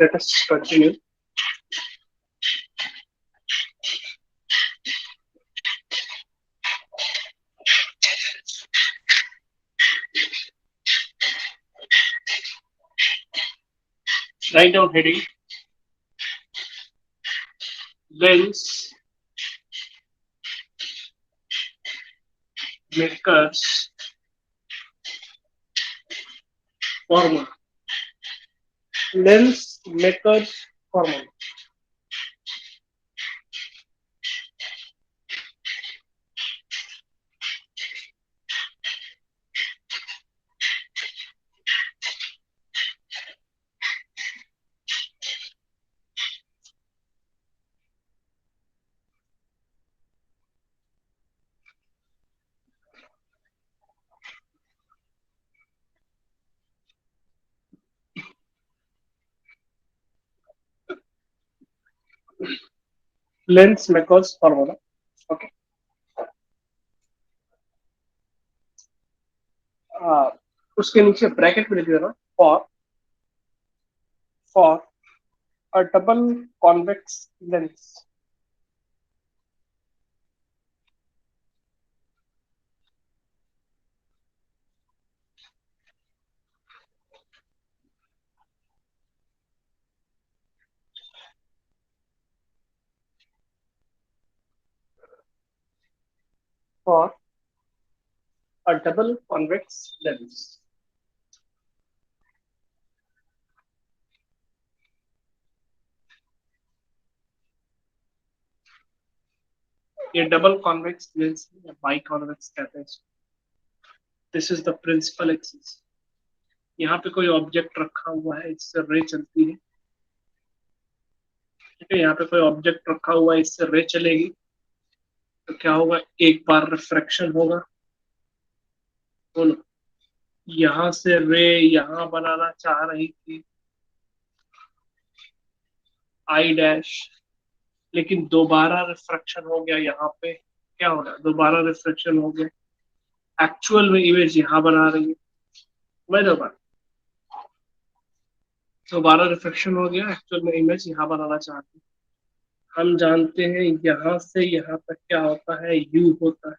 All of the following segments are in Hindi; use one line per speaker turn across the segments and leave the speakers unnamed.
let us continue. Write down heading. Lens makers formula. Lens makers formula. Lens makers formula. Okay. उसके नीचे ब्रैकेट में लिख देना for a double convex lens. For a double convex lens. ये डबल कॉन्वेक्स लेंस या बाई कॉन्वेक्स कहते हैं। This is the principal axis. यहाँ पे कोई ऑब्जेक्ट रखा हुआ है, इससे रे चलती है। ठीक है, यहाँ पे कोई ऑब्जेक्ट रखा हुआ है, इससे रे चलेगी तो क्या होगा, एक बार रिफ्रैक्शन होगा। बोलो, यहाँ से रे यहाँ बनाना चाह रही थी आई डैश, लेकिन दोबारा रिफ्रैक्शन हो गया। यहाँ पे क्या हो रहा है, दोबारा रिफ्रैक्शन हो गया। एक्चुअल में इमेज यहाँ बना रही है, मैं दोबारा रिफ्रैक्शन हो गया, एक्चुअल में इमेज यहाँ बनाना चाहती है। हम जानते हैं यहाँ से यहाँ तक क्या होता है, यू होता है।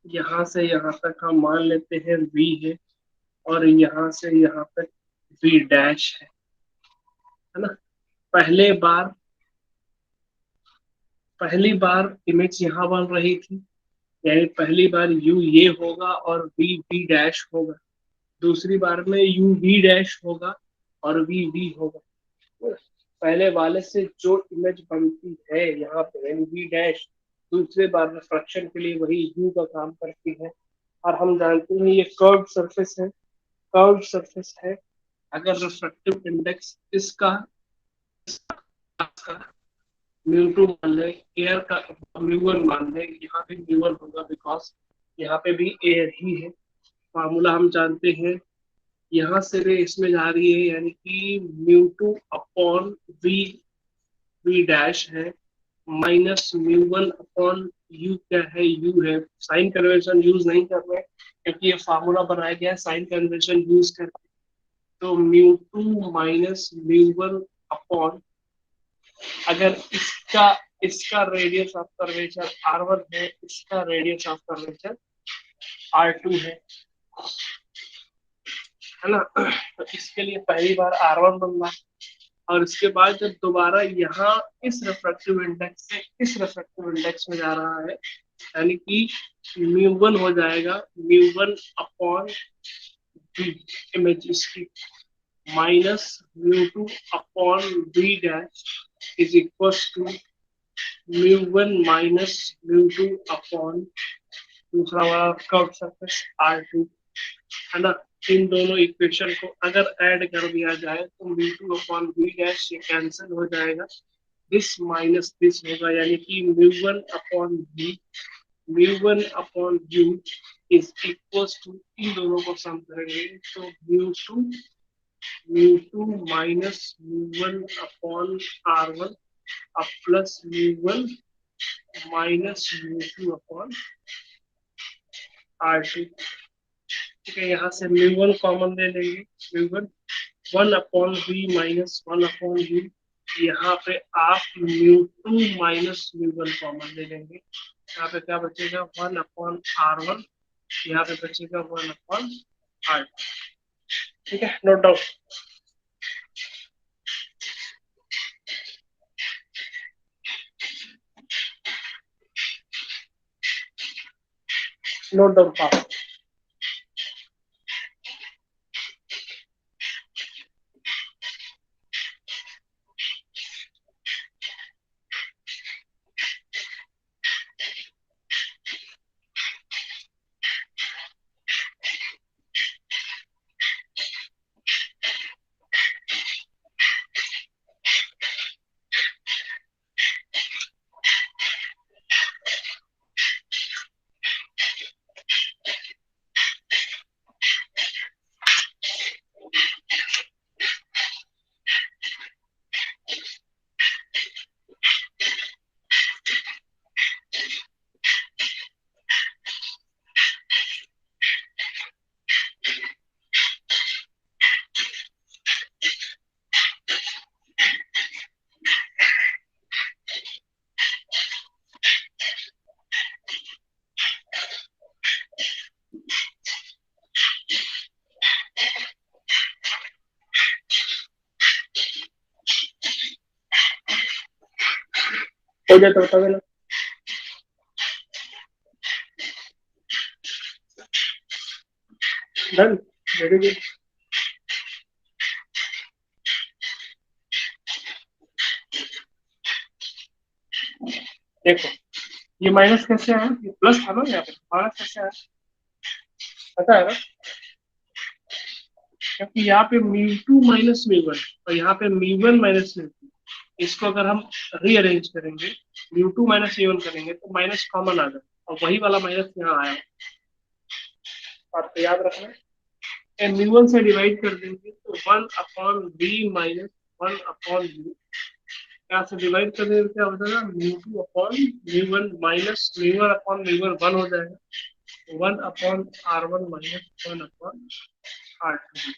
यहाँ से यहाँ तक हम मान लेते हैं वी है, और यहाँ से यहाँ तक वी डैश है ना। पहली बार इमेज यहाँ बन रही थी, यानी पहली बार यू ये होगा और वी वी डैश होगा। दूसरी बार में यू वी डैश होगा और वी वी होगा। पहले वाले से जो इमेज बनती है यहाँ पे यानी वी डैश, दूसरे बार रिफ्रैक्शन के लिए वही यू का काम करती है। और हम जानते हैं ये कर्व सरफेस है, कर्व सरफेस है। अगर रिफ्रैक्टिव इंडेक्स इसका म्यू2 मान ले, एयर का म्यू1 मान ले, यहाँ पे म्यू1 होगा बिकॉज यहाँ पे भी एयर ही है। फार्मूला हम जानते हैं, यहाँ से रे इसमें जा रही है, यानी कि म्यू2 अपॉन वी वी डैश है, माइनस म्यू1 अपॉन यू क्या है, यू है। साइन कन्वेंशन यूज नहीं कर रहे क्योंकि ये फार्मूला बनाया गया है साइन कन्वेंशन यूज करके। तो म्यू2 माइनस म्यू1 अपॉन, अगर इसका इसका रेडियस ऑफ कर्वेचर r1 है, इसका रेडियस ऑफ कर्वेचर r2 है ना। तो इसके लिए पहली बार r1 बनना, और इसके बाद जब दोबारा यहाँ इस रिफ्रैक्टिव इंडेक्स से इस रिफ्रैक्टिव इंडेक्स में जा रहा है, यानी कि म्यू1 हो जाएगा म्यू1 अपॉन वी इमेज इसकी, minus mu two upon V dash is equal to mu one minus mu two upon दूसरा वाला कर्व सरफेस r2 है ना। इन दोनों इक्वेशन को अगर ऐड कर दिया जाए तो म्यू2 अपॉन वी डैश ये कैंसिल हो जाएगा, दिस माइनस दिस होगा, यानी कि mu one upon V mu one upon U is equal to, इन दोनों को सम करेंगे तो म्यू2 माइनस म्यू1 अपॉन r1 अब plus mu one minus mu two upon r2। ठीक है, यहाँ से म्यू1 कॉमन ले लेंगे, mu one 1 upon V minus 1 upon V, यहाँ पे आप म्यू 2 माइनस म्यू 1 कॉमन ले लेंगे, यहाँ पे क्या बचेगा 1 अपॉन R1, यहाँ पे बचेगा 1 अपॉन R। ठीक है, note down. Note down fast. हो जाए तो बता देना। Done, very good. देखो ये माइनस कैसे आया, ये प्लस था ना, यहाँ पे माइनस कैसे आया पता है ना, क्योंकि यहाँ पे म्यू 2 माइनस म्यू 1 और यहाँ पे म्यू 1 माइनस म्यू 2, इसको अगर हम रीअरेंज करेंगे, म्यू 2 माइनस म्यू 1 करेंगे तो माइनस कॉमन आ जाए और वही वाला माइनस यहाँ आया। आपको याद रखना है, म्यू 1 से डिवाइड कर देंगे तो 1 upon B minus 1 upon B, यहाँ से डिवाइड कर देंगे क्या हो जाएगा, mu 2 upon mu 1 minus mu 1 upon mu 1 1 हो जाएगा, 1 upon R1 minus 1 upon R2।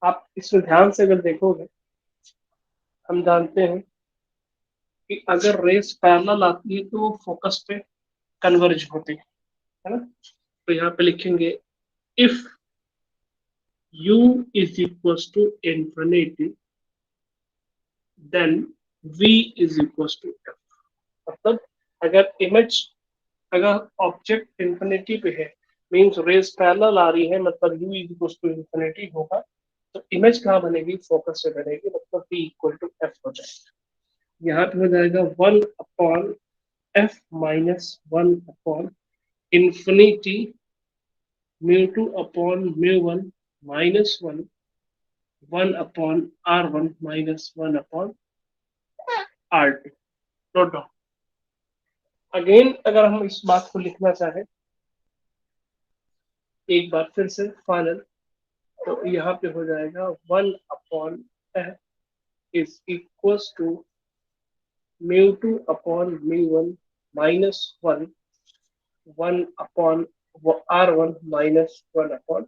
आप इसमें ध्यान से अगर देखोगे, हम जानते हैं कि अगर रेस पैरेलल आती है तो वो फोकस पे कन्वर्ज होती है ना। तो यहाँ पे लिखेंगे if u is equal to infinity then v is equal to f। मतलब अगर इमेज, अगर ऑब्जेक्ट इंफिनिटी पे है, मींस रेस पैरेलल आ रही है, मतलब u is equal to infinity होगा, तो इमेज कहाँ बनेगी, फोकस से बनेगी, मतलब v इक्वल टू f हो जाएगा। यहाँ पे हो जाएगा 1 upon f minus 1 upon infinity mu 2 upon mu 1 minus 1, 1 upon R1 minus 1 upon R2। Note down. Again अगर हम इस बात को लिखना चाहें एक बार फिर से फाइनल, तो यहाँ पे हो जाएगा 1 upon f is equal to mu 2 upon mu 1 minus 1, 1 upon R1 minus 1 upon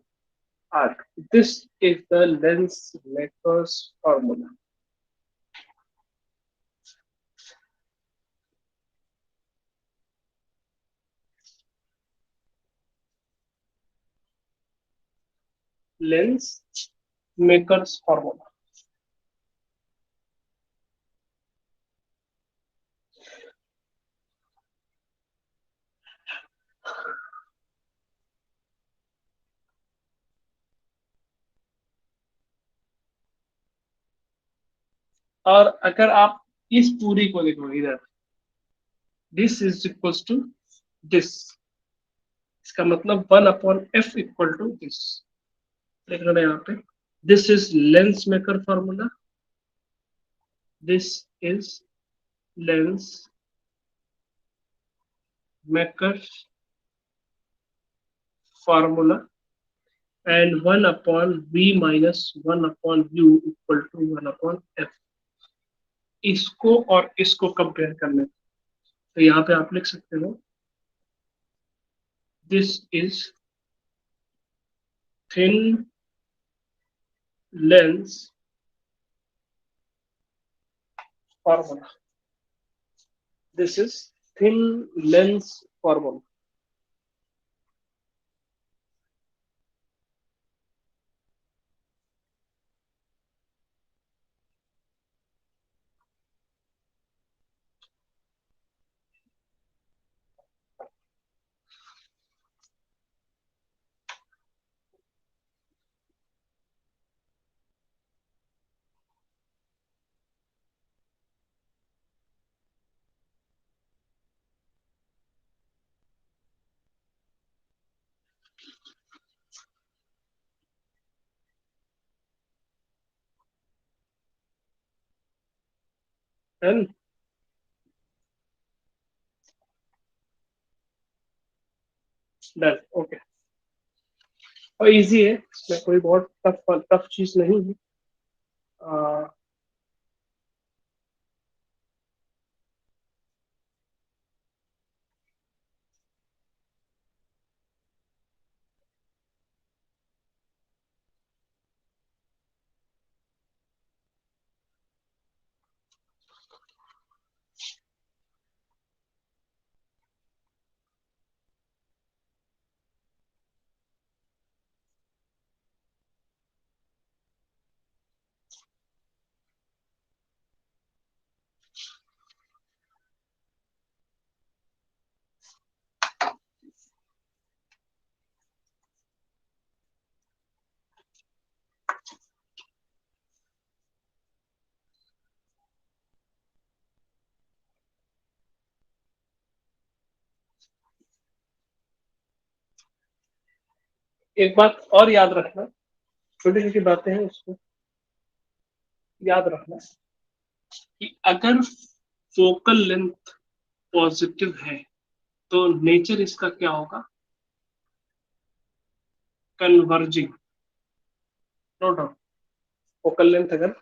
R2. This is the lens maker's formula. Lens maker's formula. और अगर आप इस पूरी को देखो इधर, this is equal to this, इसका मतलब 1 upon f equal to this, देख रहे हैं यहाँ पे, this is lens maker formula, this is lens Maker formula and 1 upon v minus 1 upon u equal to 1 upon f. इसको और इसको कंपेयर करने, तो यहाँ पे आप लिख सकते हो this is thin lens formula, this is thin lens formula. Done. Done. Okay. और इजी है, इसमें कोई बहुत टफ टफ चीज नहीं है. एक बात और याद रखना, छोटी छोटी बातें हैं, उसको याद रखना कि अगर फोकल लेंथ पॉजिटिव है तो नेचर इसका क्या होगा, converging. No doubt. Focal length अगर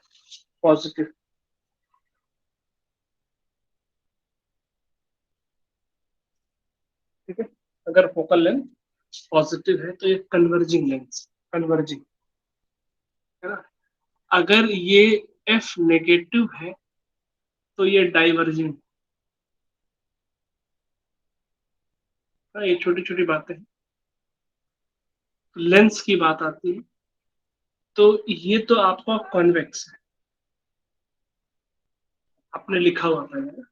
पॉजिटिव, ठीक है, अगर फोकल लेंथ पॉजिटिव है तो ये कन्वर्जिंग लेंस, कन्वर्जिंग, है ना. अगर ये एफ नेगेटिव है तो ये डाइवर्जिंग. ये छोटी छोटी बातें हैं. लेंस की बात आती है तो ये तो आपका कॉन्वेक्स है, आपने लिखा हुआ था ना,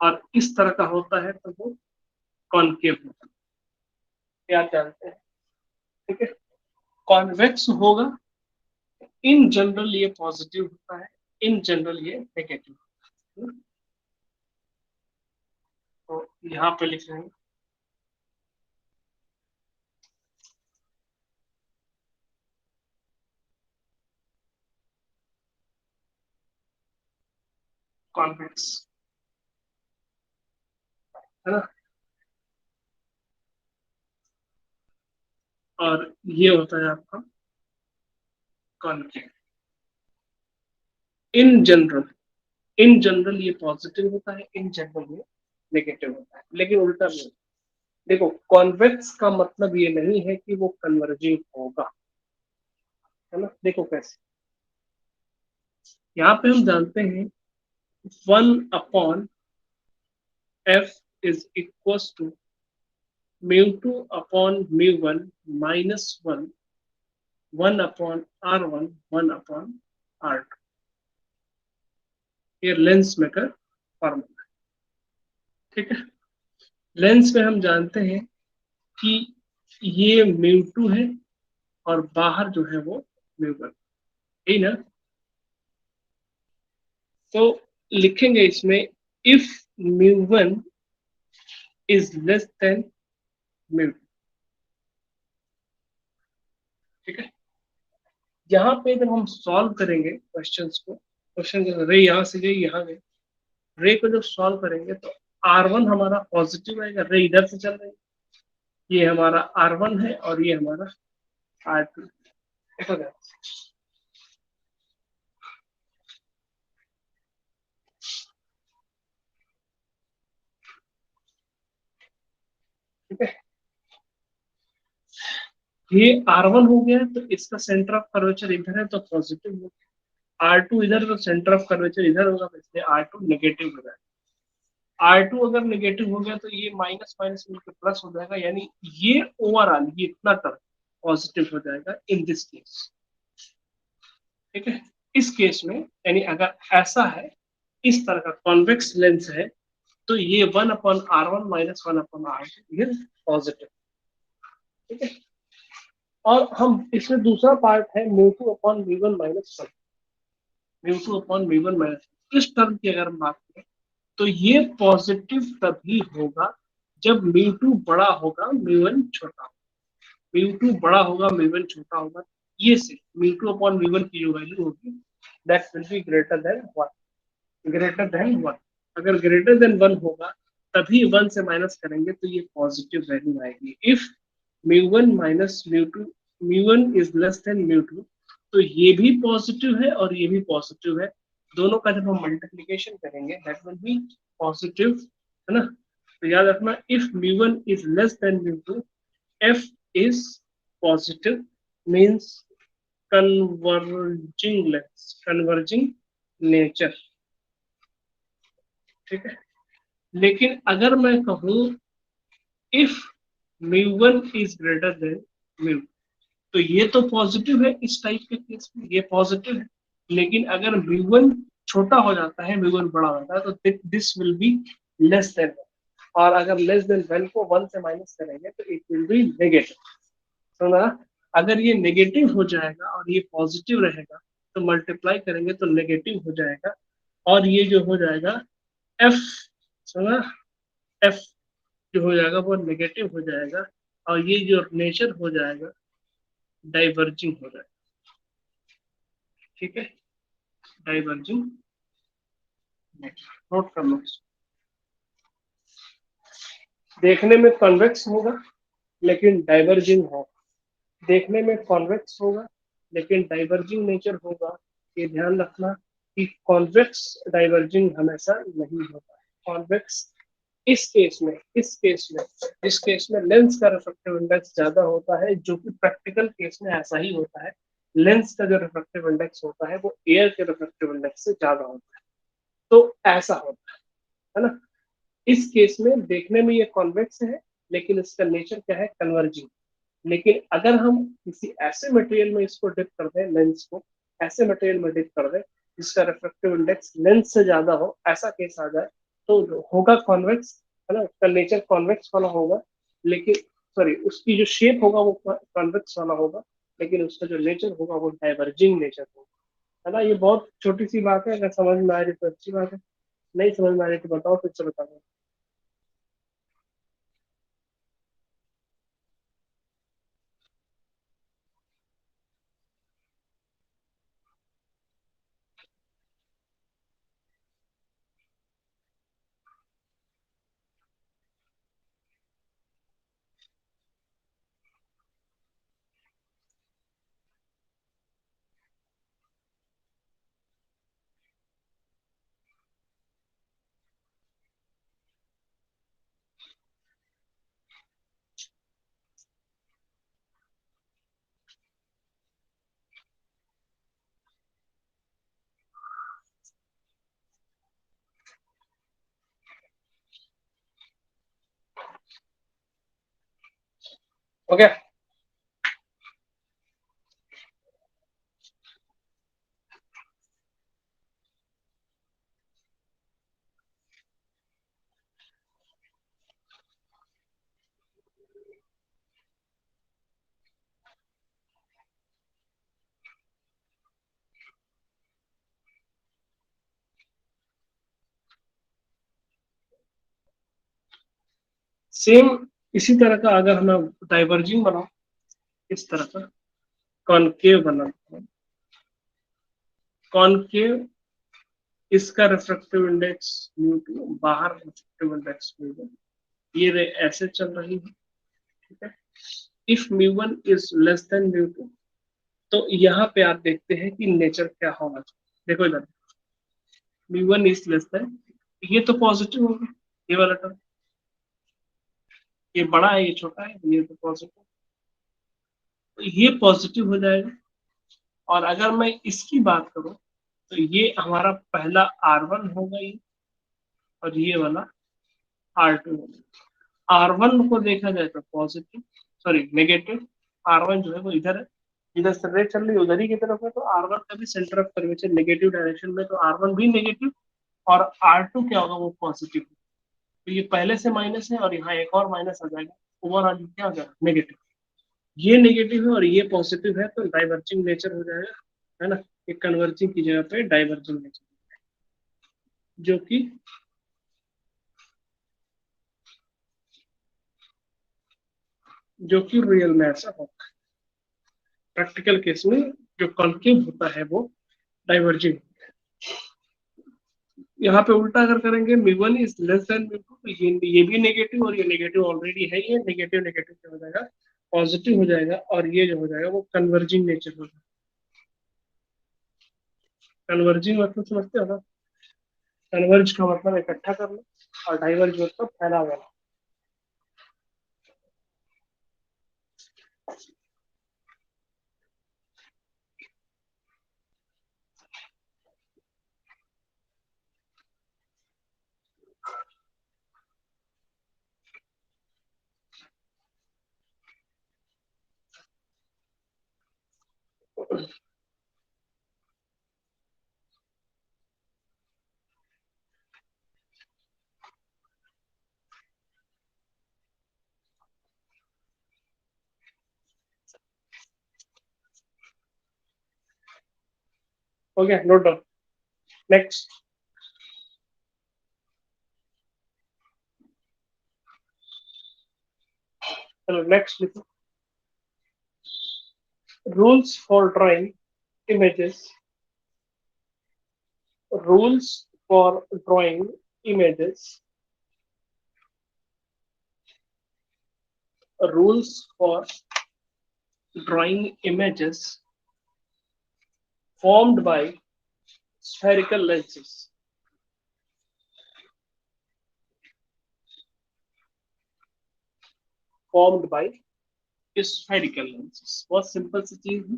और इस तरह का होता है तो वो कॉनकेव होता है, ये आप जानते हैं. ठीक है. कॉन्वेक्स होगा, इन जनरल ये पॉजिटिव होता है, इन जनरल ये नेगेटिव. तो यहाँ पे लिख रहे हैं कॉन्वेक्स, है ना. और ये होता है आपका concave. In general, in general ये पॉजिटिव होता है, इन जनरल ये नेगेटिव होता है, लेकिन उल्टा नहीं. देखो, कॉन्वेक्स का मतलब ये नहीं है कि वो कन्वर्जिंग होगा, है ना. देखो कैसे, यहाँ पे हम जानते हैं 1/f is equal to μ2 upon μ1 minus 1, 1/r1, 1/r2. ये लेंस मेकर फॉर्मूला, ठीक है. लेंस में हम जानते हैं कि ये μ2 है और बाहर जो है वो μ1, यही ना. तो लिखेंगे इसमें इफ μ1 इज लेस देन μ2, ठीक है. यहाँ पे जब हम सॉल्व करेंगे क्वेश्चंस को, क्वेश्चन रे यहाँ से गई यहाँ गए, रे को जब सॉल्व करेंगे तो R1 हमारा पॉजिटिव आएगा, रे इधर से चल रही है, ये हमारा R1 है और ये हमारा R2। देखो क्या, ठीक है, ये R1 हो गया तो इसका सेंटर ऑफ कर्वेचर इधर है तो पॉजिटिव होगा, R2 इधर तो सेंटर ऑफ कर्वेचर इधर होगा तो इसलिए R2 नेगेटिव हो जाएगा। R2 अगर नेगेटिव हो गया तो ये माइनस माइनस मिलकर प्लस हो जाएगा, यानी ये ओवरऑल ये इतना टर्म पॉजिटिव हो जाएगा इन दिस केस। ठीक है, इस केस में यानी अगर ऐसा है, इस तरह का कॉन्वेक्स लेंस है, तो ये 1/R1 माइनस 1/R2 ये पॉजिटिव। ठीक है, और हम इसमें दूसरा पार्ट है μ2/μ1 माइनस 1, μ2/μ1 माइनस, इस टर्म की अगर हम बात करें तो ये पॉजिटिव तभी होगा जब μ2 बड़ा होगा μ1 छोटा होगा, μ2 बड़ा होगा μ1 छोटा होगा, ये से μ2/μ1 की जो वैल्यू होगी that will be greater than 1, greater than 1। अगर ग्रेटर देन 1 होगा तभी 1 से माइनस करेंगे तो ये पॉजिटिव वैल्यू आएगी। If μ1 minus μ2, μ1 is less than μ2, तो ये भी पॉजिटिव है और ये भी पॉजिटिव है, दोनों का जब हम मल्टीप्लीकेशन करेंगे दैट विल बी पॉजिटिव, है ना। तो याद रखना, if μ1 is less than μ2, f is positive means converging lens, converging nature। ठीक है, लेकिन अगर मैं कहूं इफ μ1 इज ग्रेटर देन μ, तो ये तो पॉजिटिव है, इस टाइप के केस में ये पॉजिटिव है, लेकिन अगर μ1 छोटा हो जाता है, μ1 बड़ा हो जाता है तो this will be less than, और अगर लेस देन 1 को 1 से माइनस करेंगे तो इट विल बी नेगेटिव। समझा, अगर ये नेगेटिव हो जाएगा और ये पॉजिटिव रहेगा तो मल्टीप्लाई करेंगे तो नेगेटिव हो जाएगा, और ये जो हो जाएगा एफ, समझा, एफ जो हो जाएगा वो नेगेटिव हो जाएगा, और ये जो नेचर हो जाएगा डाइवर्जिंग हो जाएगा। ठीक है, डाइवर्जिंग नेचर, नोट कर लो। देखने में कॉन्वेक्स होगा लेकिन डाइवर्जिंग होगा, देखने में कॉन्वेक्स होगा लेकिन डाइवर्जिंग नेचर होगा। ये ध्यान रखना कि कॉन्वेक्स डाइवर्जिंग हमेशा नहीं होता है। कॉन्वेक्स इस केस में जिस केस में लेंस का रिफ्रैक्टिव इंडेक्स ज्यादा होता है, जो कि प्रैक्टिकल केस में ऐसा ही होता है, लेंस का जो रिफ्रैक्टिव इंडेक्स होता है वो एयर के रिफ्रैक्टिव इंडेक्स से ज्यादा होता है, तो ऐसा होता है ना। इस केस में देखने में ये कॉन्वेक्स है लेकिन इसका नेचर क्या है, कन्वर्जिंग। लेकिन अगर हम किसी ऐसे मटेरियल में इसको डिप कर दें, लेंस को ऐसे मटेरियल में डिप कर दें जिसका रिफ्रैक्टिव इंडेक्स लेंस से ज्यादा हो, ऐसा केस आ जाए तो होगा कॉन्वेक्स, है ना, उसका नेचर कॉन्वेक्स वाला होगा, लेकिन सॉरी उसकी जो शेप होगा वो कॉन्वेक्स वाला होगा, लेकिन उसका जो नेचर होगा वो डाइवर्जिंग नेचर होगा, है ना। ये बहुत छोटी सी बात है, अगर समझ में आ रही तो अच्छी बात है, नहीं समझ में आ रही तो बताओ, फिर से बता दो। ओके, सेम इसी तरह का अगर हमें डाइवर्जिंग बनाओ, इस तरह का कॉनकेव बनाना, कॉनकेव इसका रिफ्रैक्टिव इंडेक्स म्यू2, बाहर रिफ्रैक्टिव इंडेक्स म्यू1, ये रे ऐसे चल रही है, ठीक है। इफ म्यू1 इज लेस देन म्यू2, तो यहाँ पे आप देखते हैं कि नेचर क्या होगा। देखो इधर, म्यू1 इज लेस देन, ये तो पॉजिटिव होगा, ये वाला टर्म, ये बड़ा है ये छोटा है, ये तो पॉजिटिव, तो ये पॉजिटिव हो जाएगा। और अगर मैं इसकी बात करूं तो ये हमारा पहला R1 होगा ये, और ये वाला R2 होगा। R1 को देखा जाए तो पॉजिटिव, सॉरी नेगेटिव, R1 जो है वो इधर है, इधर से रे चल रही उधर ही की तरफ है, तो R1 का भी centre of curvature negative direction में, तो R1 भी नेगेटिव, और R2 क्या होगा, वो पॉजिटिव। तो ये पहले से माइनस है, और यहाँ एक और माइनस आ जाएगा, ओवरऑल क्या हो जाएगा, नेगेटिव। ये नेगेटिव है और ये पॉजिटिव है, तो डाइवर्जिंग नेचर हो जाएगा, है ना। ये कन्वर्जिंग की जगह पे डाइवर्जिंग नेचर, जो कि रियल में ऐसा होता है। प्रैक्टिकल केस में जो कॉन्केव होता है वो डाइवर्जिंग। यहाँ पे उल्टा अगर करेंगे, म्यू1 इज लेस देन म्यू2, तो ये भी नेगेटिव, और ये नेगेटिव ऑलरेडी है, ये नेगेटिव नेगेटिव क्या हो जाएगा, पॉजिटिव हो जाएगा, और ये जो हो जाएगा वो कन्वर्जिंग नेचर हो जाएगा। कन्वर्जिंग मतलब समझते हो ना, कन्वर्ज का मतलब इकट्ठा करना, और डाइवर्ज मतलब फैला हुआ। हो गया, नोट डाउन। नेक्स्ट, चलो नेक्स्ट लिखो। Rules for drawing images, rules for drawing images, rules for drawing images formed by spherical lenses, formed by spherical lenses। बहुत सिंपल सी चीज है।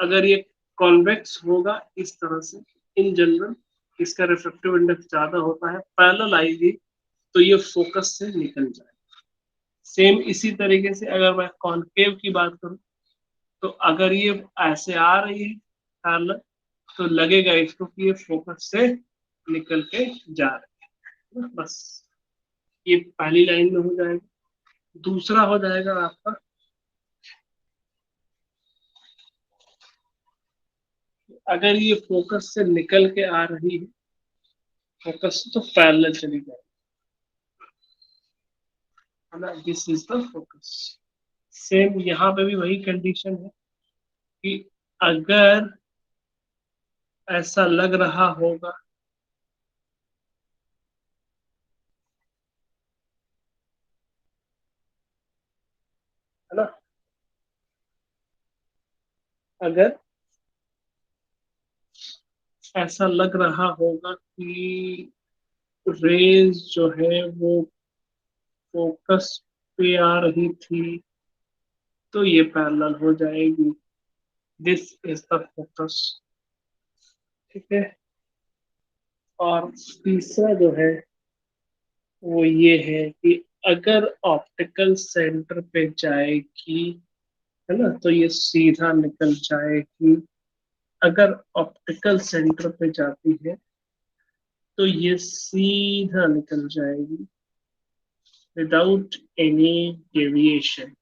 अगर ये कॉन्वेक्स होगा इस तरह से, इन जनरल इसका रिफ्रैक्टिव इंडेक्स ज्यादा होता है, पैरेलल आएगी तो ये फोकस से निकल जाए। सेम इसी तरीके से अगर मैं कॉन्केव की बात करूं, तो अगर ये ऐसे आ रही है पैरेलल, तो लगेगा इसको कि ये फोकस से निकल के जा रही है, बस। ये पहली लाइन में हो जाएगा। दूसरा हो जाएगा आपका, अगर ये फोकस से निकल के आ रही है, फोकस तो पैरेलल चली जाएगी, है ना, this is the focus. Same यहाँ पे भी वही कंडीशन है कि अगर ऐसा लग रहा होगा, है ना, अगर ऐसा लग रहा होगा कि रेज जो है वो फोकस पे आ रही थी, तो ये पैरेलल हो जाएगी, दिस इज द फोकस, ठीक है। और तीसरा जो है वो ये है कि अगर ऑप्टिकल सेंटर पे जाएगी, है ना, तो ये सीधा निकल जाएगी। अगर ऑप्टिकल सेंटर पे जाती है तो ये सीधा निकल जाएगी, without any deviation,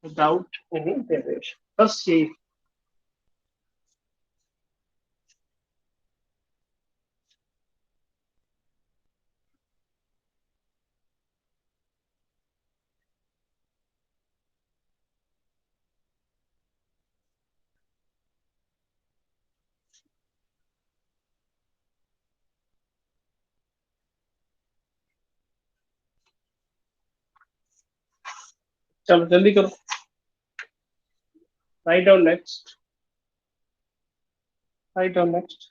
without any deviation, बस ये। चलो जल्दी करो, write down next, write down next.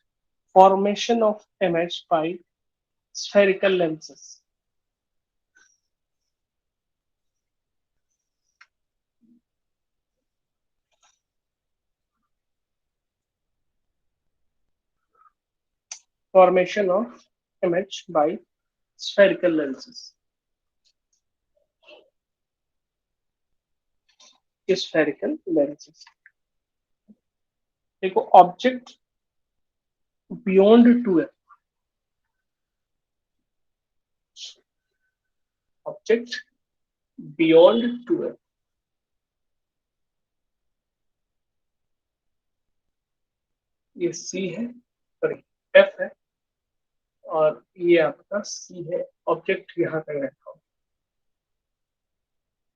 Formation of image by spherical lenses. Formation of image by spherical lenses. Spherical lenses. देखो object beyond 2f, object beyond 2f, ये c है, सॉरी f है, और ये आपका c है। ऑब्जेक्ट यहाँ पे रखा हो,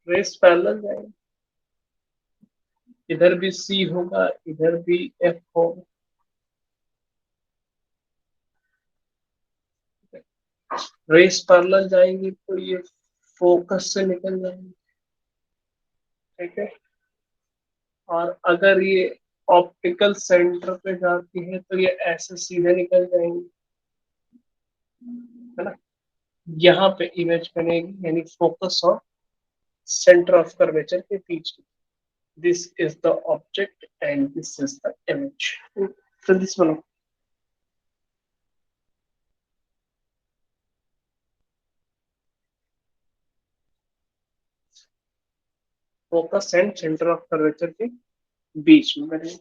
रेस पैरेलल जाएंगे, इधर भी c होगा, इधर भी f होगा। रेस पैरेलल जाएंगी तो ये फोकस से निकल जाएंगे, ठीक है। और अगर ये ऑप्टिकल सेंटर पे जाती है तो ये ऐसे सीधे निकल जाएंगे, है ना। यहाँ पे इमेज बनेगी, यानी फोकस और सेंटर ऑफ कर्वेचर के बीच में। This is the object and this is the image. तो दिस बनो, focus and centre of curvature के बीच में बनेगी।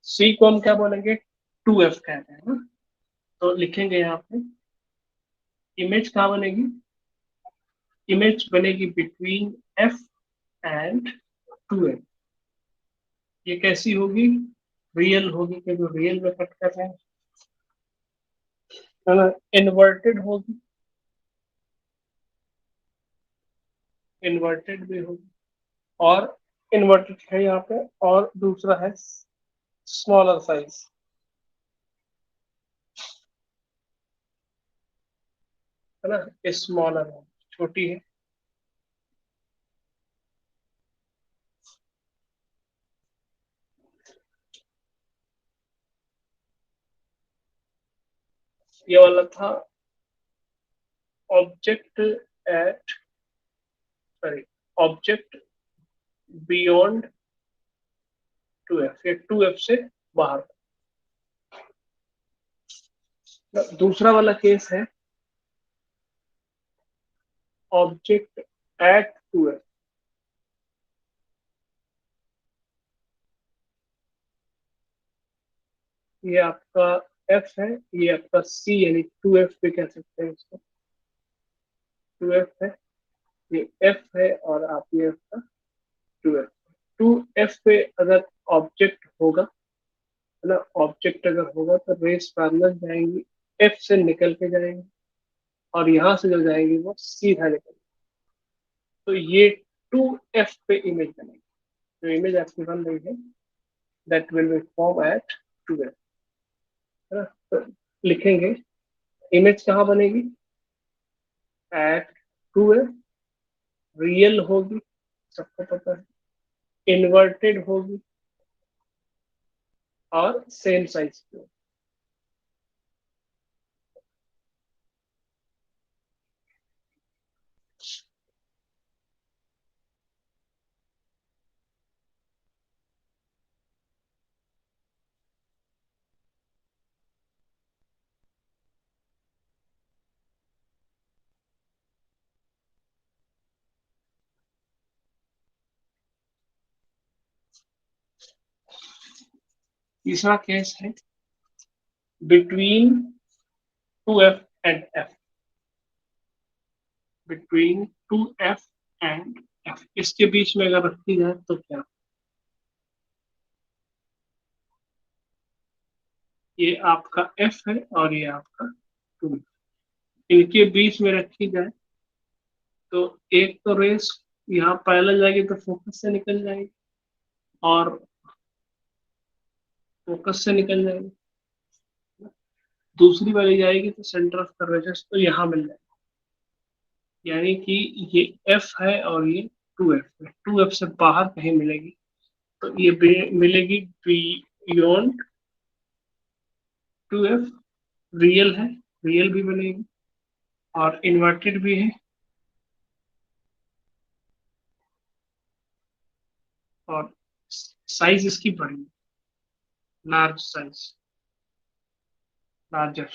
सी को हम क्या बोलेंगे, 2f कहते हैं ना। तो लिखेंगे यहाँ पे इमेज कहाँ बनेगी, इमेज बनेगी बिटवीन f एंड 2f। ये कैसी होगी, रियल होगी, क्योंकि रियल में कट कर रहे हैं, है ना। इन्वर्टेड होगी, इन्वर्टेड भी होगी, और इन्वर्टेड है यहाँ पे, और दूसरा है स्मॉलर साइज, है ना। स्मॉलर है, छोटी है। ये वाला था object at, sorry, object beyond 2f, ये 2f से बाहर। दूसरा वाला केस है ऑब्जेक्ट एट 2f। ये आपका f है, ये आपका c, यानी 2f पे कह सकते हैं इसको, 2f है, ये f है, और आप ये आपका 2f, 2f पे अगर ऑब्जेक्ट होगा, है ना, ऑब्जेक्ट अगर होगा तो रेस पैरेलल जाएंगी, f से निकल के जाएंगी, और यहाँ से जो जाएंगी वो सीधा निकल, तो ये 2f पे इमेज बनेगी। जो इमेज आपकी बन रही है that will be form at 2f, है ना। तो लिखेंगे इमेज कहाँ बनेगी, एट 2f, रियल होगी, सबको पता है, इन्वर्टेड होगी, और सेम साइज की होगी। तीसरा केस है between 2f and f, between 2f and f, इसके बीच में अगर रखी जाए तो क्या, ये आपका f है और ये आपका 2, इनके बीच में रखी जाए तो एक तो रेस यहाँ पैरेलल जाएगी तो फोकस से निकल जाएगी, और फोकस से निकल जाएगी। दूसरी वाली जाएगी तो सेंटर ऑफ कर्वेचर तो यहाँ मिल जाएगा, यानी कि ये एफ है और ये टू एफ है, टू एफ से बाहर कहीं मिलेगी तो ये मिलेगी बियॉन्ड टू एफ। रियल है, रियल भी बनेगी और इन्वर्टेड भी है, और साइज इसकी बड़ी है, large size, larger.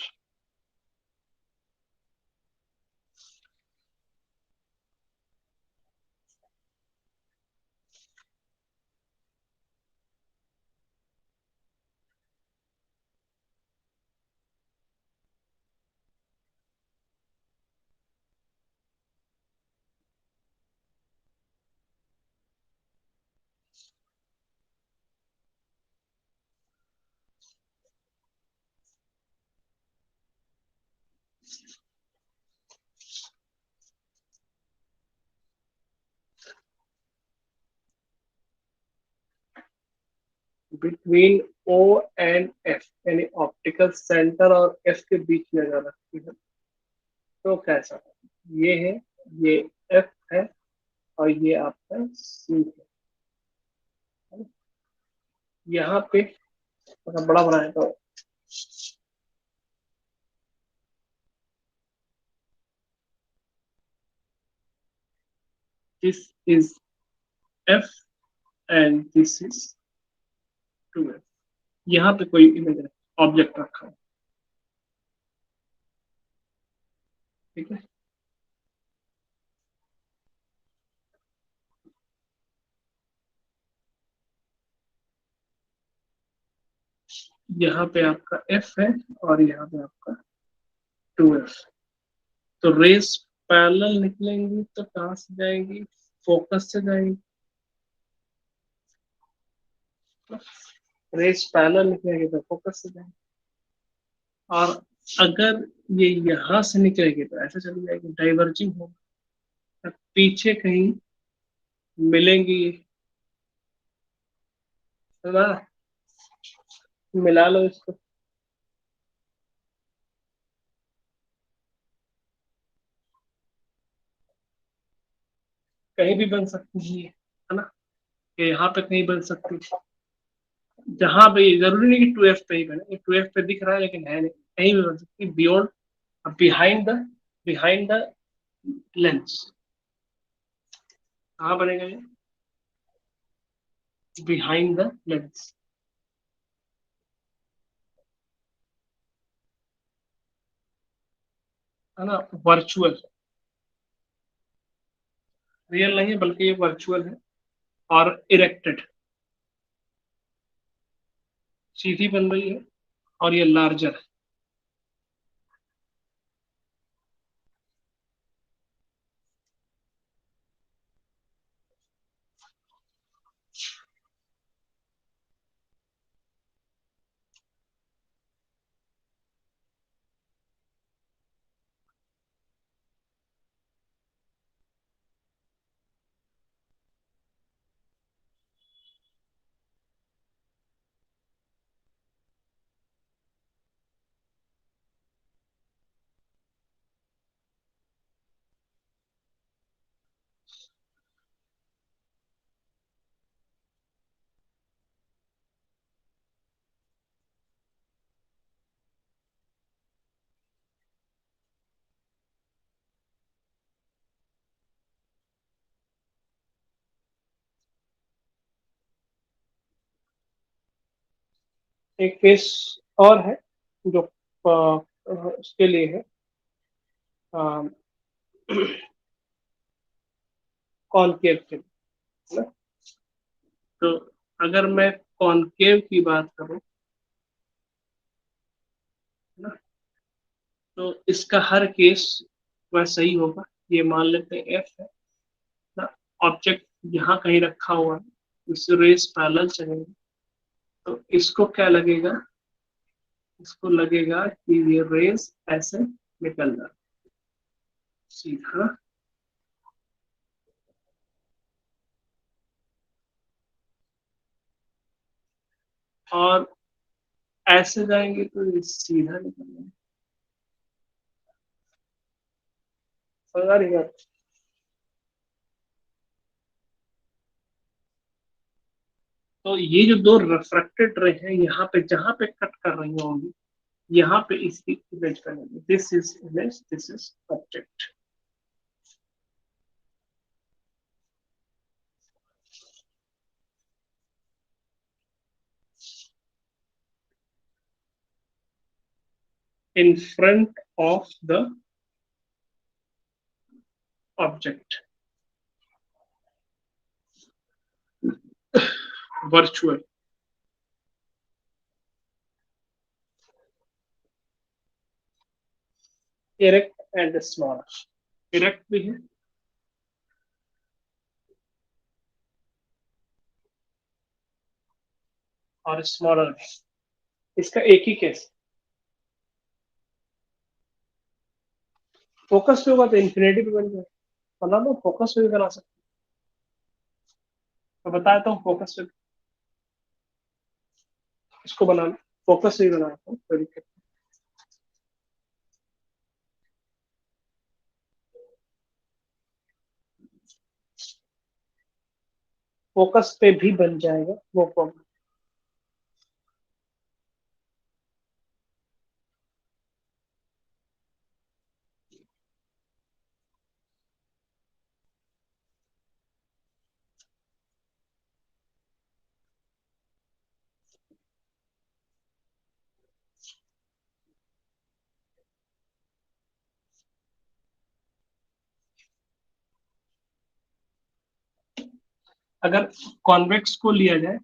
Between O and F, यानी ऑप्टिकल सेंटर और एफ के बीच में अगर रखती है तो कैसा है? ये है, ये एफ है और ये आपका सी है। यहाँ पे अगर बड़ा बनाए तो this is F and this is two F. यहाँ पे कोई इमेज ऑब्जेक्ट रखा है, ठीक है। यहाँ पे आपका एफ है और यहाँ पे आपका टू एफ। तो रेस पैरेलल निकलेंगी तो कहाँ से जाएंगी? फोकस से जाएंगी। रेस पैरेलल निकलेंगे तो फोकस से जाएंगे, और अगर ये यहाँ से निकलेगी तो ऐसे चली जाएगी, डाइवर्जिंग होगा, पीछे कहीं मिलेंगी, है ना? मिला लो इसको, कहीं भी बन सकती है ना? कि यहाँ पे कहीं बन सकती है, जहां पे, जरूरी नहीं कि टू एफ पे ही बने, टू एफ पे दिख रहा है लेकिन है नहीं, कहीं भी बन सकती है, बियॉन्ड, बिहाइंड द लेंस। कहाँ बनेगा ये? बिहाइंड द लेंस, है ना? वर्चुअल, रियल नहीं है बल्कि ये वर्चुअल है, और इरेक्टेड, सीधी बन रही है, और ये लार्जर है। एक केस और है जो उसके लिए है, कॉनकेव के लिए ना। तो अगर मैं कॉनकेव की बात करूं ना, तो इसका हर केस वह सही होगा। ये मान लेते हैं एफ है ना, ऑब्जेक्ट यहाँ कहीं रखा हुआ है, इससे रेस पैरेलल चलेंगे, तो इसको क्या लगेगा? इसको लगेगा कि ये रेस ऐसे निकल रहा है सीधा, और ऐसे जाएंगे तो ये सीधा निकलेगा। समझ आ रही है? तो ये जो दो रिफ्रैक्टेड रे हैं, यहाँ पे जहां पे कट कर रही होंगी, यहाँ पे इसकी इमेज बनेगी। This is image, this is object. In front of the object, virtual, erect and small. Erect भी है और स्मॉलर भी। इसका एक ही केस, फोकस पे होगा तो इन्फिनिटी पे बन जाए। बना दो, फोकस पे भी बना सकते। तो बताया तो फोकस पे इसको बनाना, फोकस पे भी बनाता हूँ, कोई दिक्कत नहीं। फोकस पे भी बन जाएगा, वो प्रॉब्लम। अगर कॉन्वेक्स को लिया जाए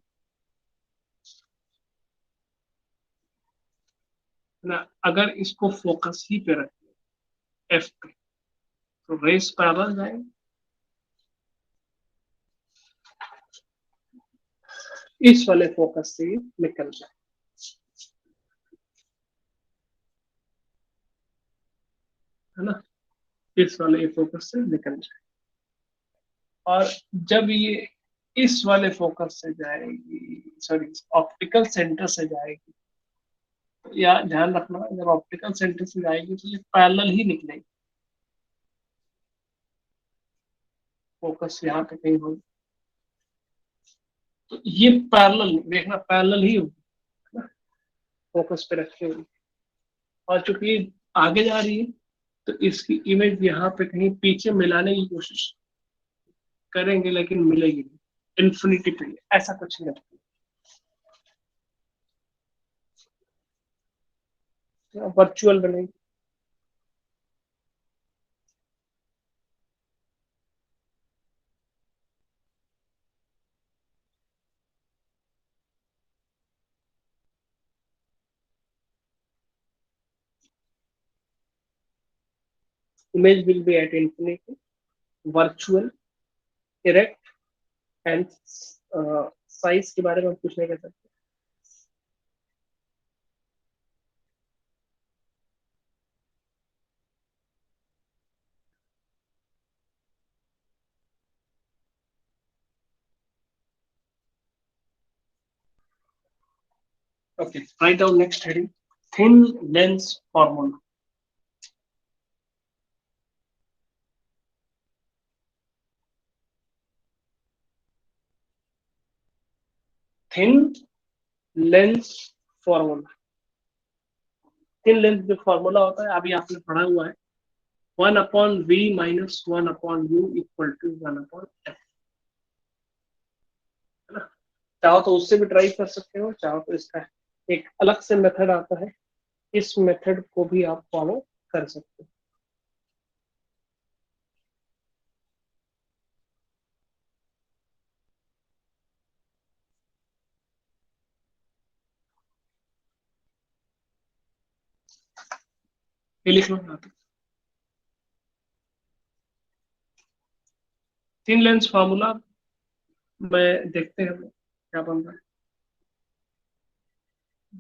ना, अगर इसको फोकस ही पे रखें, एफ पे, तो रेस पैरेलल जाएंगे, इस वाले फोकस से ये निकल जाए, है ना, इस वाले फोकस से निकल जाए। और जब ये इस वाले फोकस से जाएगी, सॉरी, ऑप्टिकल सेंटर से जाएगी, तो या ध्यान रखना, जब ऑप्टिकल सेंटर से जाएगी तो ये पैरेलल ही निकलेगी। फोकस यहाँ पे कहीं होगी तो ये पैरेलल देखना, पैरेलल ही होगी ना, फोकस पे रखे हुए। और चूंकि आगे जा रही है तो इसकी इमेज यहाँ पे कहीं पीछे मिलाने की कोशिश करेंगे, लेकिन मिलेगी नहीं, इन्फिनिटी पे ऐसा कुछ नहीं है, वर्चुअल बनेगी। Image will be at infinity, virtual, erect and size के बारे में हम कुछ नहीं कह सकते। Okay, write down next heading, thin lens formula. Thin lens formula, thin lens जो फॉर्मूला होता है अभी आपने पढ़ा हुआ है, 1/v - 1/u = 1/f, है ना। चाहो तो उससे भी ट्राई कर सकते हो, चाहो तो इसका एक अलग से मेथड आता है, इस मेथड को भी आप फॉलो कर सकते हो। ये लिख लो यहाँ पे, थिन लेंस फॉर्मूला में देखते हैं क्या बन रहा है।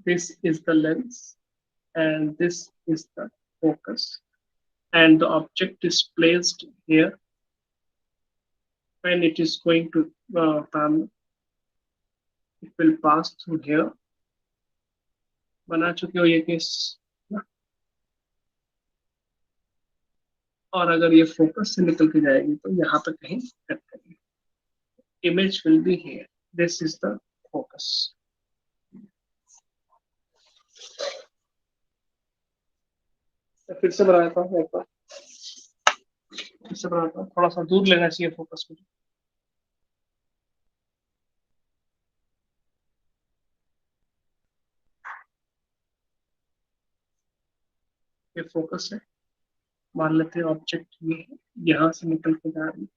This is the lens and this is the focus, and the object is placed here. When it is going to pan, it will pass through here बना चुके हो ये केस ना। और अगर ये फोकस से निकल के जाएगी तो यहाँ पे कहीं कट करेगी, image will be here, this is the focus. फिर से बनाता हूँ एक बार, फिर से बनाता हूँ, थोड़ा सा दूर लेना चाहिए फोकस को। ये फोकस है, मान लेते हैं ऑब्जेक्ट ये है, यहाँ से निकल के जा रही है,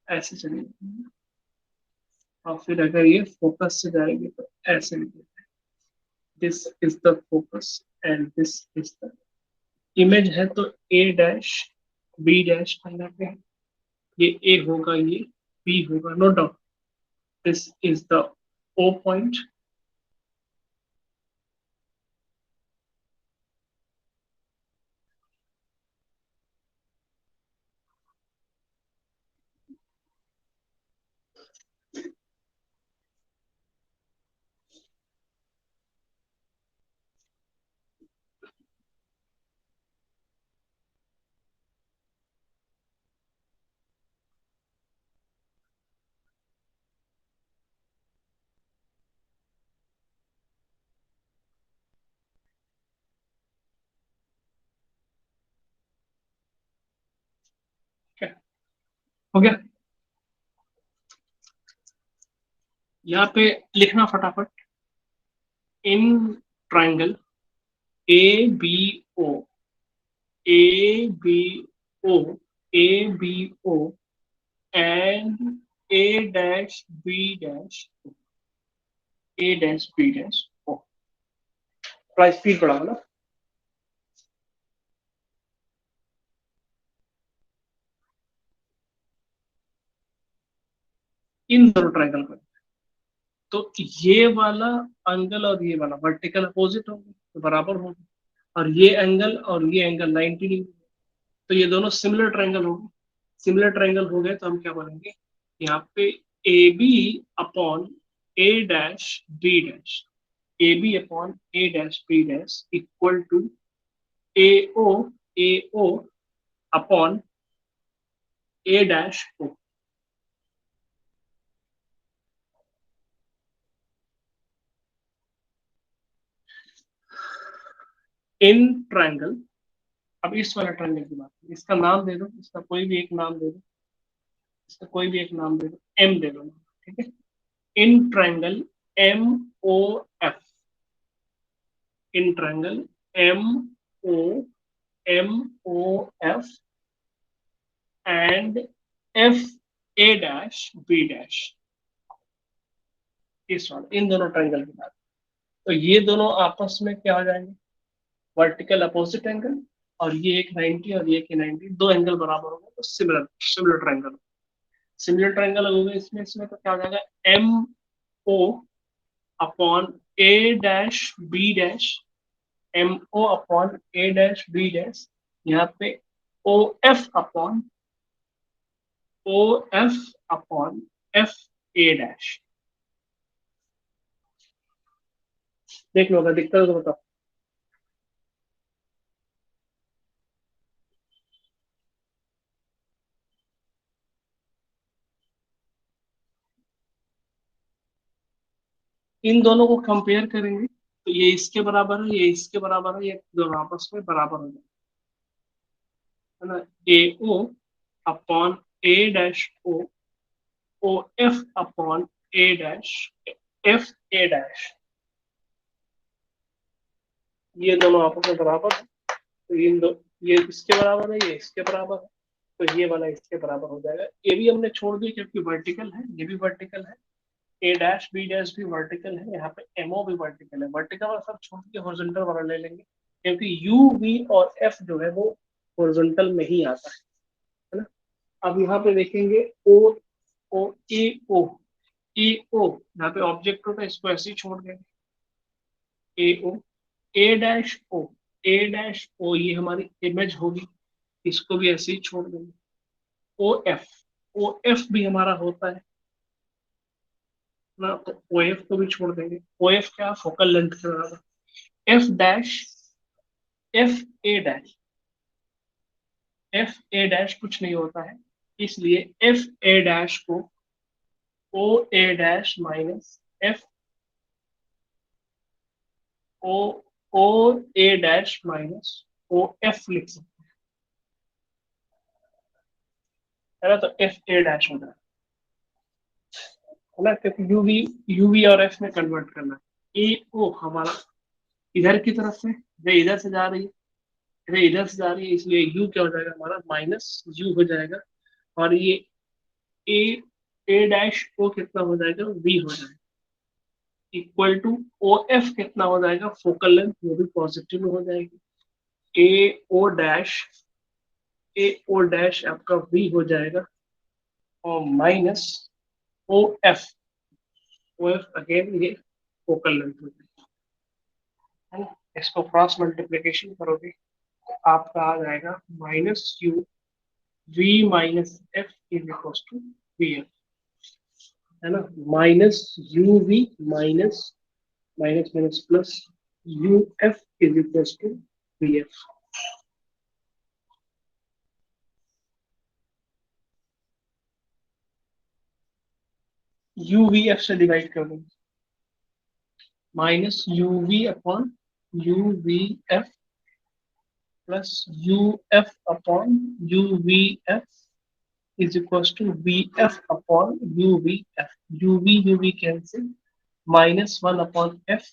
ऐसे चलेगी, और फिर अगर ये फोकस से जाएगी तो ऐसे निकलेगी। This is the focus and this is the image है, तो ए डैश बी डैश बना के है। ये ए होगा, ये बी होगा, no doubt. This is the O point. हो गया, यहाँ पे लिखना फटाफट। In triangle A B O, A B O, A B O and A dash B dash, A dash B dash O. थोड़ा स्पीड बढ़ाओ ना। इन दोनों ट्राइंगल पर, तो ये वाला एंगल और ये वाला वर्टिकल अपोजिट होंगे तो बराबर होंगे, और ये एंगल और ये एंगल 90 डिग्री, तो ये दोनों सिमिलर ट्रायंगल हो गए। सिमिलर ट्रायंगल हो गए तो हम क्या बोलेंगे, यहाँ पे A B upon A dash B dash, A B upon A dash B dash equal to A O, A O upon A dash O. In triangle, अब इस वाला ट्रायंगल की बात है, इसका नाम दे दो, इसका कोई भी एक नाम दे दो, इसका कोई भी एक नाम दे दो, एम दे दो, ठीक है। In triangle M O F, in triangle M O, M O F and F A dash B dash, इस वाले इन दोनों ट्रायंगल की बात। तो ये दोनों आपस में क्या हो जाएंगे, वर्टिकल अपोजिट एंगल, और ये एक 90 और ये एक 90, दो एंगल बराबर हो गए तो similar, similar triangle. Similar triangle हो गए इसमें, इसमें तो क्या हो जाएगा, M O upon A dash B dash, M O upon A dash B dash, यहाँ पे O F upon, O F upon F A dash. देख लो अगर दिक्कत हो तो बताओ। इन दोनों को कंपेयर करेंगे तो ये इसके बराबर है, ये इसके बराबर है, ये दोनों आपस में बराबर हो जाए, है ना। A O upon A dash O, O F upon A dash F A dash, ये दोनों आपस में बराबर है, तो इन दो, ये इसके बराबर है, ये इसके बराबर है, तो ये वाला इसके बराबर हो जाएगा। ये भी हमने छोड़ दिया क्योंकि वर्टिकल है, ये भी वर्टिकल है, ए डैश बी डैश भी वर्टिकल है, यहाँ पे एमओ भी वर्टिकल है। वर्टिकल वाला सब छोड़ के हॉरिजॉन्टल वाला ले लेंगे, क्योंकि यू वी और एफ जो है वो हॉरिजॉन्टल में ही आता है ना। अब यहाँ पे देखेंगे ओ, ओ ए ओ, ए ओ यहाँ पे ऑब्जेक्ट होता है, इसको ऐसे ही छोड़ देंगे, ए ओ, ए डैश ओ, ए डैश ओ ये हमारी इमेज होगी, इसको भी ऐसे ही छोड़ देंगे। ओ एफ, ओ एफ भी हमारा होता है ना, तो ओ एफ को भी छोड़ देंगे। ओ एफ क्या, फोकल लेंथ के बराबर, F dash F A dash, F A dash कुछ नहीं होता है, इसलिए एफ ए डैश को ओ ए डैश माइनस एफ ओ ओ ए डैश माइनस ओ एफ लिख सकते हैं ना, तो एफ ए डैश हो जाएगा है ना, क्योंकि यूवी यूवी और एफ में कन्वर्ट करना है। ए ओ हमारा इधर की तरफ से, ये इधर से जा रही है, ये इधर से जा रही है, इसलिए यू क्या हो जाएगा हमारा माइनस यू हो जाएगा, और ये ए ए डैश ओ कितना हो जाएगा वी हो जाएगा, इक्वल टू ओ एफ कितना हो जाएगा फोकल लेंथ, वो भी पॉजिटिव में हो जाएगी, ए ओ डैश आपका वी हो जाएगा, और minus O F, O F again ये फोकल लेंथ हो जाएगी है ना। इसको क्रॉस मल्टीप्लीकेशन करोगे तो आपका आ जाएगा minus U V minus F is equal to V F, है ना, minus U V minus minus minus plus U F is equal to V F, U V F से डिवाइड कर देंगे, minus U V upon U V F plus U F upon U V F is equal to V F upon U V cancel, minus one upon F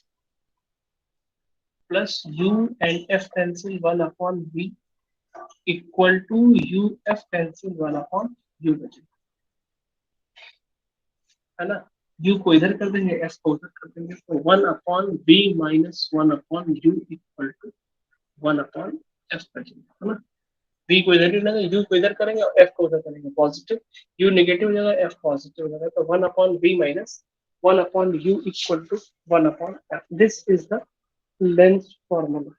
plus U and F cancel one upon V equal to U F cancel one upon U बचे, है ना। यू को इधर कर देंगे, एफ को उधर कर देंगे, तो one upon B minus one upon U equal to one upon F बचेगा, है ना। बी को इधर लेंगे, यू को इधर करेंगे और एफ को उधर करेंगे, पॉजिटिव यू नेगेटिव हो जाएगा, एफ पॉजिटिव हो जाएगा, तो one upon B minus one upon U equal to one upon F, this is the length formula.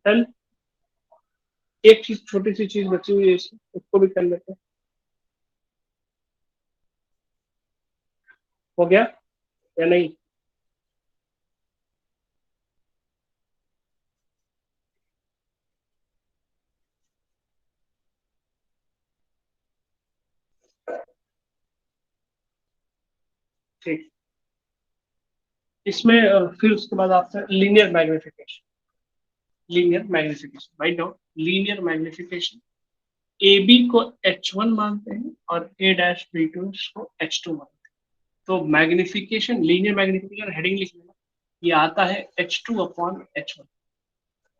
Done. एक चीज छोटी सी चीज बची हुई है इसमें, उसको भी कर लेते हैं, हो गया या नहीं। ठीक, इसमें फिर उसके बाद आपका linear magnification, linear magnification write down, linear magnification A B को H1 मानते हैं और ए डैश बी टू को H2 मानते हैं, तो मैग्निफिकेशन लीनियर मैग्निफिकेशन हेडिंग लिख लेना, ये आता है H2 upon H1,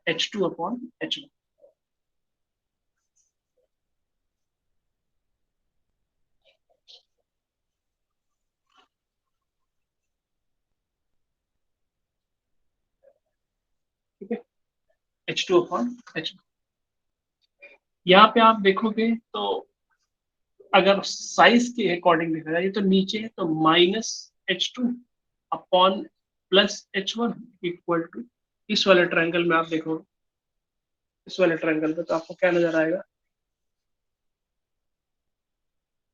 H2 upon H1, ठीक है, H2 अपॉन H1। यहाँ पे आप देखोगे तो अगर साइज के अकॉर्डिंग देखा जाए तो नीचे है तो minus H2 upon plus H1 equal to, इस वाले ट्रायंगल में आप देखोगे, इस वाले ट्रायंगल में तो आपको क्या नजर आएगा,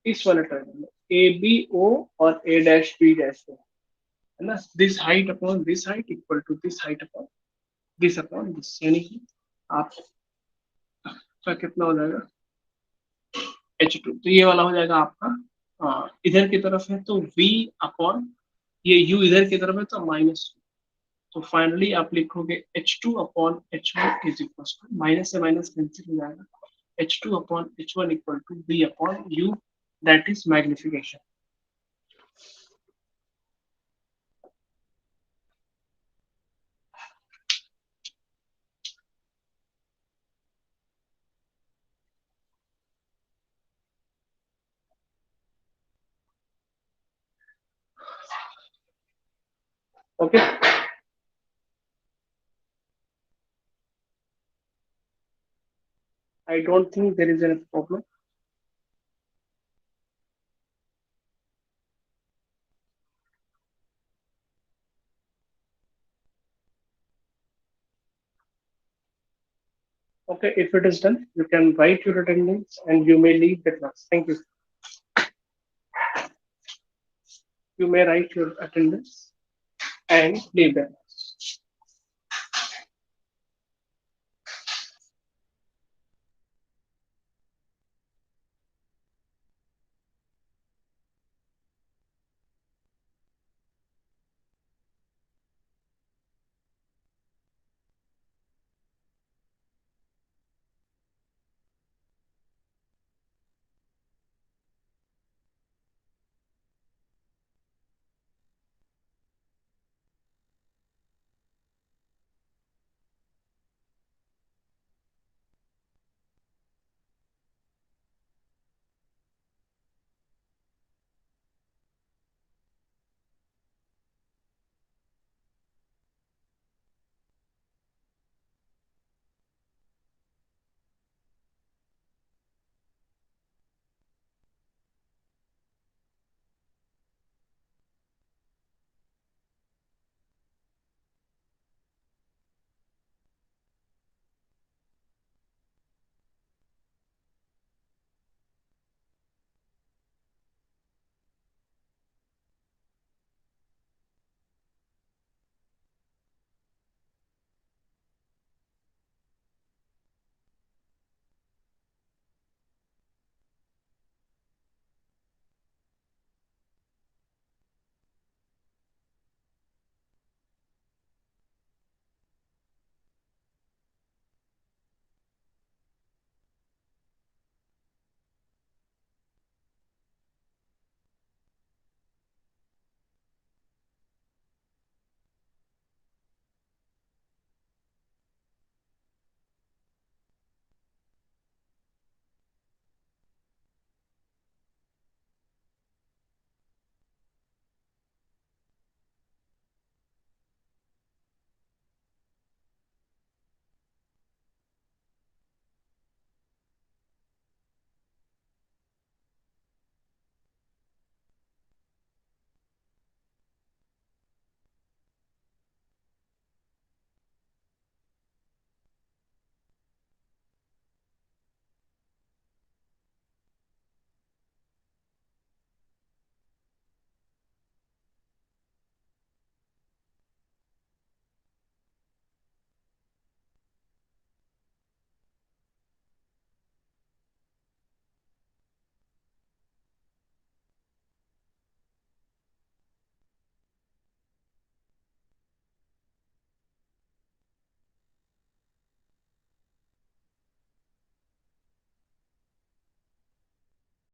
इस वाले ट्रायंगल में ए बी ओ और ए डैश बी डैश है ना, this height upon this height equal to this height upon this, यानी कि आपका कितना हो जाएगा H2, तो ये वाला हो जाएगा आपका, इधर की तरफ है तो V अपॉन ये U इधर की तरफ है तो माइनस, तो फाइनली आप लिखोगे H2 upon H1 is equal to, minus से माइनस कैंसिल हो जाएगा, H2 upon H1 equal to V upon U, that is magnification. Okay. I don't think there is any problem. Okay, if it is done, you can write your attendance and you may leave the class. Thank you. You may write your attendance and leave them.